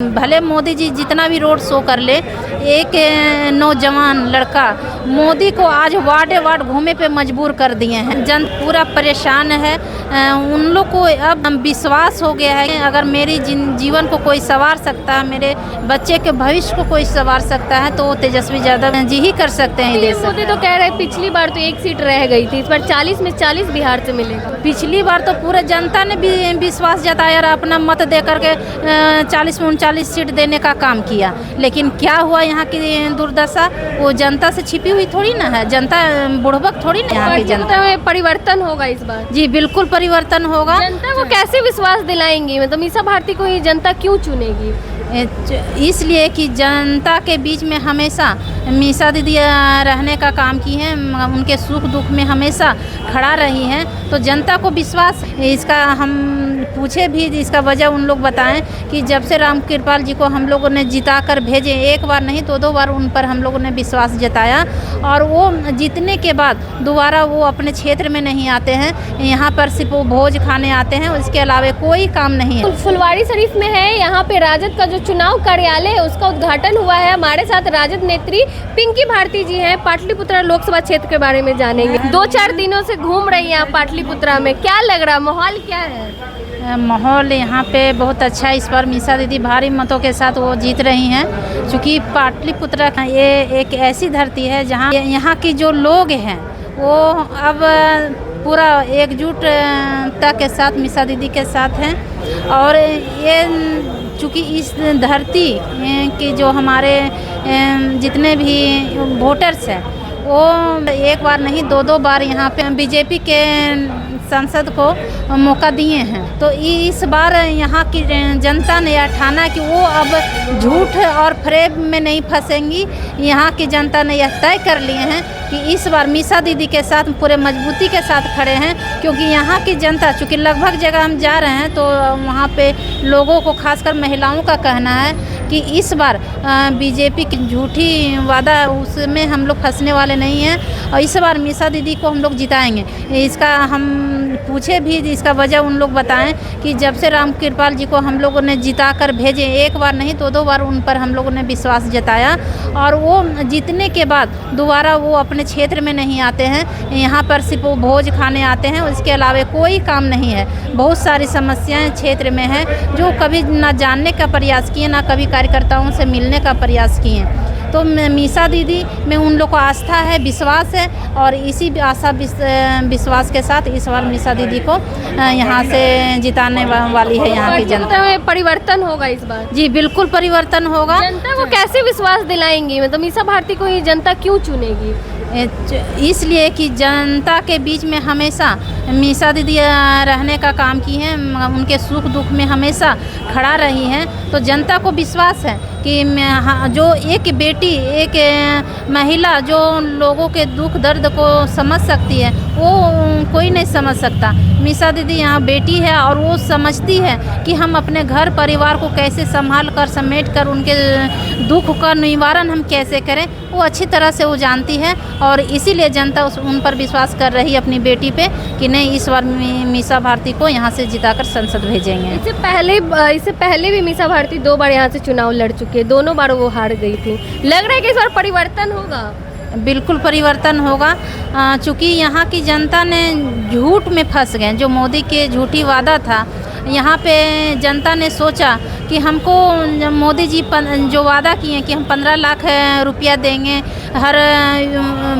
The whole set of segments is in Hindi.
भले मोदी जी जितना भी रोड शो कर ले, एक नौजवान लड़का मोदी को आज वार्ड वार्ड घूमे पे मजबूर कर दिए हैं। जन पूरा परेशान है। उन लोग को अब विश्वास हो गया है, अगर मेरी जीवन को कोई संवार सकता है, मेरे बच्चे के भविष्य को कोई संवार सकता है, तो वो तेजस्वी यादव जी ही कर सकते हैं। देश मोदी तो कह रहे हैं पिछली बार तो एक सीट रह गई थी, इस बार 40 में 40 बिहार से मिलेगा। पिछली बार तो पूरे जनता ने भी विश्वास जताया और अपना मत दे करके 40 में 39 सीट देने का काम किया। लेकिन क्या हुआ, यहाँ की दुर्दशा वो जनता से छिपी हुई थोड़ी ना है। जनता बुड़बक थोड़ी ना, यहाँ की जनता में परिवर्तन होगा इस बार। जी बिल्कुल परिवर्तन होगा। जनता को कैसे विश्वास दिलाएंगी, मतलब मीसा भारती को ही जनता क्यों चुनेगी? इसलिए कि जनता के बीच में हमेशा मीसा दीदी रहने का काम की हैं, उनके सुख दुख में हमेशा खड़ा रही हैं, तो जनता को विश्वास। इसका हम पूछे भी, इसका वजह उन लोग बताएं कि जब से राम कृपाल जी को हम लोगों ने जिता कर भेजे, एक बार नहीं दो बार उन पर हम लोगों ने विश्वास जताया, और वो जीतने के बाद दोबारा वो अपने क्षेत्र में नहीं आते हैं। यहाँ पर सिर्फ वो भोज खाने आते हैं, उसके अलावा कोई काम नहीं है। फुलवारी शरीफ में है, यहाँ पे राजद का जो चुनाव कार्यालय है उसका उद्घाटन हुआ है। हमारे साथ राजद नेत्री पिंकी भारती जी हैं। पाटलिपुत्रा लोकसभा क्षेत्र के बारे में जानेंगे। 2-4 दिनों से घूम रही हैं पाटलिपुत्रा में, क्या लग रहा, माहौल क्या है? माहौल यहाँ पे बहुत अच्छा है। इस बार मीसा दीदी भारी मतों के साथ वो जीत रही हैं, क्योंकि पाटलिपुत्रा ये एक ऐसी धरती है जहाँ यहाँ की जो लोग हैं वो अब पूरा एकजुटता के साथ मीसा दीदी के साथ हैं। और ये चूँकि इस धरती की जो हमारे जितने भी वोटर्स हैं वो एक बार नहीं दो बार यहाँ पे बीजेपी के सांसद को मौका दिए हैं, तो इस बार यहाँ की जनता ने यह ठाना कि वो अब झूठ और फ्रेब में नहीं फंसेंगी। यहाँ की जनता ने यह तय कर लिए हैं कि इस बार मीसा दीदी के साथ पूरे मजबूती के साथ खड़े हैं, क्योंकि यहाँ की जनता, चूँकि लगभग जगह हम जा रहे हैं तो वहाँ पे लोगों को, खासकर महिलाओं का कहना है कि इस बार बीजेपी की झूठी वादा, उसमें हम लोग फंसने वाले नहीं हैं, और इस बार मीसा दीदी को हम लोग जिताएंगे। इसका हम पूछे भी, इसका वजह उन लोग बताएं कि जब से राम कृपाल जी को हम लोगों ने जिता कर भेजे, एक बार नहीं दो बार उन पर हम लोगों ने विश्वास जताया, और वो जीतने के बाद दोबारा वो अपने क्षेत्र में नहीं आते हैं। यहाँ पर सिर्फ वो भोज खाने आते हैं, उसके अलावा कोई काम नहीं है। बहुत सारी समस्याएं क्षेत्र में हैं जो कभी ना जानने का प्रयास किए, ना कभी कार्यकर्ताओं से मिलने का प्रयास किए। तो मीसा दीदी में उन लोग को आस्था है, विश्वास है, और इसी आशा विश्वास के साथ इस बार मीसा दीदी को यहाँ से जिताने वाली है यहाँ की जनता। में परिवर्तन होगा इस बार। जी बिल्कुल परिवर्तन होगा। जनता को कैसे विश्वास दिलाएंगी, मतलब मीसा भारती को ही जनता क्यों चुनेगी? इसलिए कि जनता के बीच में हमेशा मीसा दीदी रहने का काम की हैं, उनके सुख दुख में हमेशा खड़ा रही हैं, तो जनता को विश्वास है कि जो एक बेटी, एक महिला जो लोगों के दुख दर्द को समझ सकती है, वो कोई नहीं समझ सकता। मीसा दीदी यहाँ बेटी है और वो समझती है कि हम अपने घर परिवार को कैसे संभाल कर, समेट कर उनके दुख का निवारण हम कैसे करें, वो अच्छी तरह से वो जानती है, और इसीलिए जनता उन पर विश्वास कर रही है अपनी बेटी पे कि नहीं, इस बार मीसा भारती को यहाँ से जिताकर संसद भेजेंगे। इससे पहले भी मीसा भारती 2 बार यहाँ से चुनाव लड़ चुके हैं, दोनों बार वो हार गई थी। लग रहा है कि इस बार परिवर्तन होगा। बिल्कुल परिवर्तन होगा, चूँकि यहाँ की जनता ने झूठ में फंस गए। जो मोदी के झूठी वादा था, यहाँ पे जनता ने सोचा कि हमको मोदी जी जो वादा किए कि हम 15 लाख रुपया देंगे, हर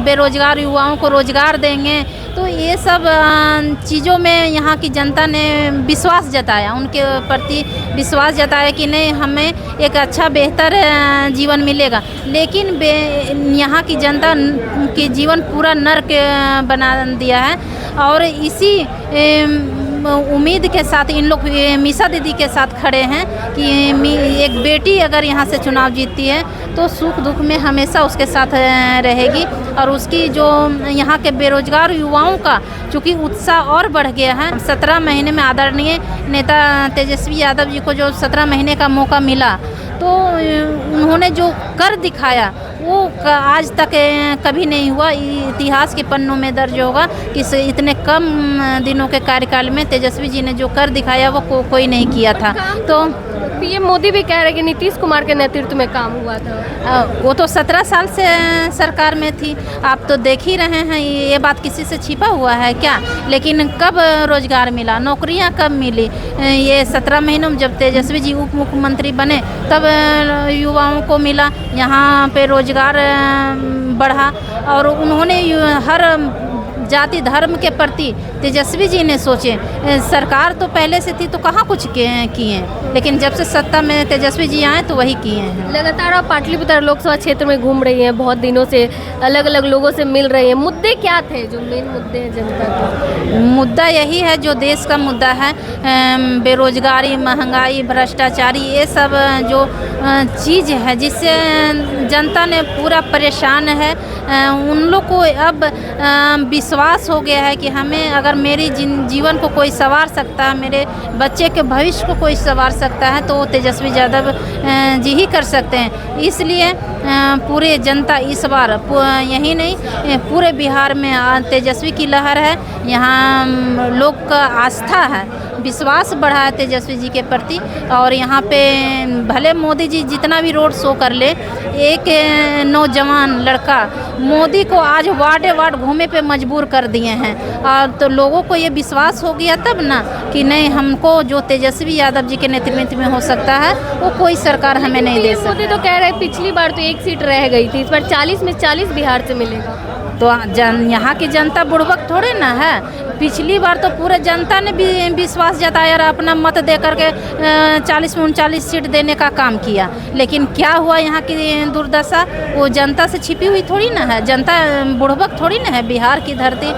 बेरोजगार युवाओं को रोजगार देंगे, तो ये सब चीज़ों में यहाँ की जनता ने विश्वास जताया, उनके प्रति विश्वास जताया कि नहीं, हमें एक अच्छा बेहतर जीवन मिलेगा। लेकिन यहाँ की जनता के जीवन पूरा नर्क बना दिया है, और इसी उम्मीद के साथ इन लोग मीसा दीदी के साथ खड़े हैं कि एक बेटी अगर यहाँ से चुनाव जीतती है तो सुख दुख में हमेशा उसके साथ रहेगी, और उसकी जो यहाँ के बेरोजगार युवाओं का चूँकि उत्साह और बढ़ गया है। 17 महीने में आदरणीय नेता तेजस्वी यादव जी को जो 17 महीने का मौका मिला, तो उन्होंने जो कर दिखाया वो आज तक कभी नहीं हुआ। इतिहास के पन्नों में दर्ज होगा कि इतने कम दिनों के कार्यकाल में तेजस्वी जी ने जो कर दिखाया वो कोई नहीं किया था। तो पीएम मोदी भी कह रहे हैं कि नीतीश कुमार के नेतृत्व में काम हुआ था। वो तो 17 साल से सरकार में थी। आप तो देख ही रहे हैं, ये बात किसी से छिपा हुआ है क्या? लेकिन कब रोजगार मिला, नौकरियां कब मिली? ये 17 महीनों में जब तेजस्वी जी उप मुख्यमंत्री बने तब युवाओं को मिला, यहाँ पे रोजगार बढ़ा। और उन्होंने हर जाति धर्म के प्रति तेजस्वी जी ने सोचे। सरकार तो पहले से थी तो कहाँ कुछ किए, लेकिन जब से सत्ता में तेजस्वी जी आए तो वही किए हैं। लगातार आप पाटलिपुत्र लोकसभा क्षेत्र में घूम रही हैं, बहुत दिनों से अलग अलग लोगों से मिल रही हैं। मुद्दे क्या थे जो मेन मुद्दे हैं जनता के? मुद्दा यही है जो देश का मुद्दा है, बेरोजगारी, महंगाई, भ्रष्टाचारी, ये सब जो चीज़ है जिससे जनता ने पूरा परेशान है। उन लोग को अब विश्वास हो गया है कि हमें अगर मेरी जीवन को कोई संवार सकता है, मेरे बच्चे के भविष्य को कोई संवार सकता है तो तेजस्वी यादव जी ही कर सकते हैं। इसलिए पूरे जनता इस बार यही नहीं पूरे बिहार में तेजस्वी की लहर है। यहाँ लोग का आस्था है, विश्वास बढ़ा है तेजस्वी जी के प्रति। और यहाँ पे भले मोदी जी जितना भी रोड शो कर ले, एक नौजवान लड़का मोदी को आज वार्ड घूमे पे मजबूर कर दिए हैं। और तो लोगों को ये विश्वास हो गया तब ना कि नहीं, हमको जो तेजस्वी यादव जी के नेतृत्व में हो सकता है वो कोई सरकार हमें नहीं दे सकती। मोदी तो कह रहे पिछली बार तो एक सीट रह गई थी, इस बार 40 में 40 बिहार से मिलेगा। तो यहाँ की जनता बुड़बक थोड़े ना है। पिछली बार तो पूरे जनता ने भी विश्वास जताया और अपना मत दे करके 40 में 39 सीट देने का काम किया। लेकिन क्या हुआ, यहाँ की दुर्दशा वो जनता से छिपी हुई थोड़ी ना है। जनता बुड़बक थोड़ी ना है। बिहार की धरती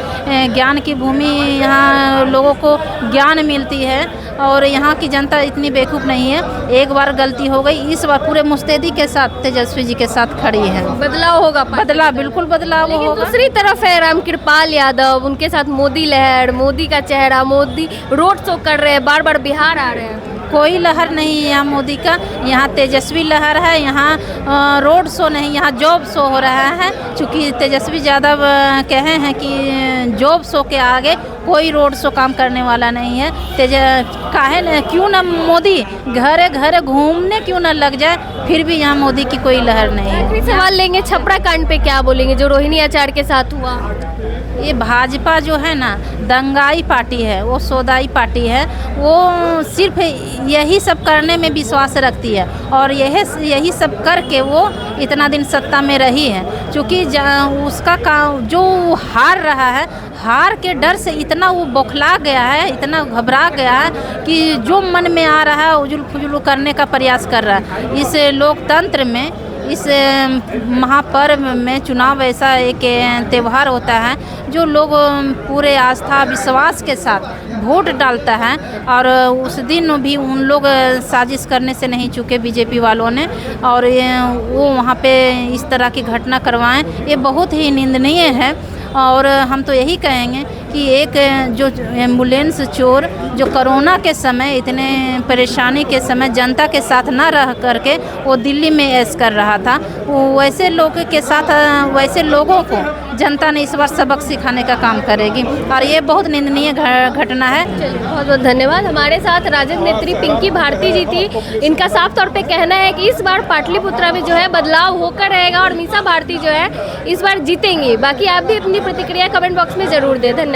ज्ञान की भूमि, यहाँ लोगों को ज्ञान मिलती है और यहाँ की जनता इतनी बेवकूफ़ नहीं है। एक बार गलती हो गई, इस बार पूरे मुस्तैदी के साथ तेजस्वी जी के साथ खड़ी है। बदलाव होगा, बदलाव बिल्कुल बदलाव होगा। दूसरी तरफ है रामकृपाल यादव, उनके साथ मोदी लहर, मोदी का चेहरा, मोदी रोड शो कर रहे हैं, बार बार बिहार आ रहे हैं। कोई लहर नहीं है यहाँ मोदी का, यहाँ तेजस्वी लहर है। यहाँ रोड शो नहीं, यहाँ जॉब शो हो रहा है। चूँकि तेजस्वी यादव कहे हैं कि जॉब शो के आगे कोई रोड शो काम करने वाला नहीं है। क्यों ना मोदी घरे घरे घूमने क्यों ना लग जाए, फिर भी यहाँ मोदी की कोई लहर नहीं है। सवाल लेंगे छपरा कांड पे क्या बोलेंगे जो रोहिणी आचार्य के साथ हुआ? ये भाजपा जो है ना दंगाई पार्टी है, वो सौदाई पार्टी है। वो सिर्फ यही सब करने में विश्वास रखती है और यही सब करके वो इतना दिन सत्ता में रही है। क्योंकि उसका काम जो हार रहा है, हार के डर से इतना वो बौखला गया है, इतना घबरा गया है कि जो मन में आ रहा है उजुल फुजुल करने का प्रयास कर रहा है। इस लोकतंत्र में, इस महापर्व में चुनाव ऐसा एक त्यौहार होता है जो लोग पूरे आस्था विश्वास के साथ वोट डालता है। और उस दिन भी उन लोग साजिश करने से नहीं चूके बीजेपी वालों ने, और वो वहाँ पे इस तरह की घटना करवाएं, ये बहुत ही निंदनीय है। और हम तो यही कहेंगे कि एक जो एम्बुलेंस चोर जो कोरोना के समय इतने परेशानी के समय जनता के साथ ना रह करके वो दिल्ली में ऐश कर रहा था, वैसे लोगों के साथ, वैसे लोगों को जनता ने इस बार सबक सिखाने का काम करेगी। और ये बहुत निंदनीय घटना है। बहुत बहुत धन्यवाद। हमारे साथ राजद नेत्री पिंकी भारती जी थी। इनका साफ तौर पे कहना है कि इस बार पाटलिपुत्रा में जो है बदलाव होकर रहेगा और मीसा भारती जो है इस बार जीतेंगी। बाकी आप भी अपनी प्रतिक्रिया कमेंट बॉक्स में जरूर दें। धन्यवाद।